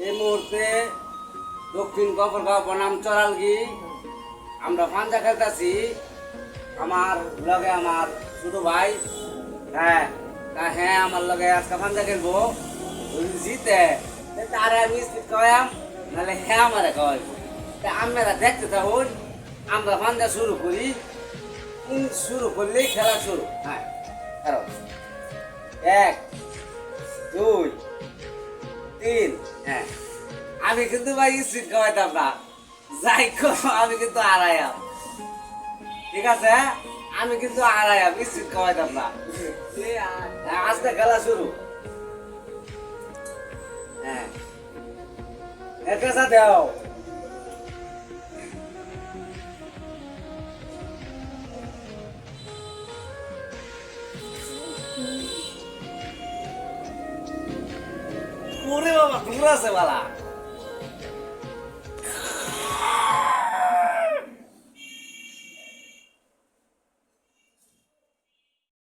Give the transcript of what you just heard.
এই মুহূর্তে দক্ষিণ কপরগাঁও বনাম চরালগি আমরা পাঞ্জা খেলতেছি। আমার লগে আমার ছোট ভাই, হ্যাঁ হ্যাঁ আমার লগে আজকে পাঞ্জা খেলবো। যদি জিতে তারে আমি স্পিড খাওয়াম, নাহলে হ্যাঁ আমারে খাওয়াইবো। তা আমরা দেখতে থাকুন, আমরা পাঞ্জা শুরু করি। শুরু করলেই খেলা শুরু। হ্যাঁ কারণ 1 2 3। হ্যাঁ আমি কিন্তু ভাই স্পিড খাওয়াইতাম না, যাই করো আমি কিন্তু আড়াইয়াম। ঠিক আছে, আমি কিন্তু আড়াইয়াম, স্পিড খাওয়াইতাম না। আজকে খেলা শুরু। হ্যাঁ এর সাথে ওরে বাবা ঘুরে আছে বালা।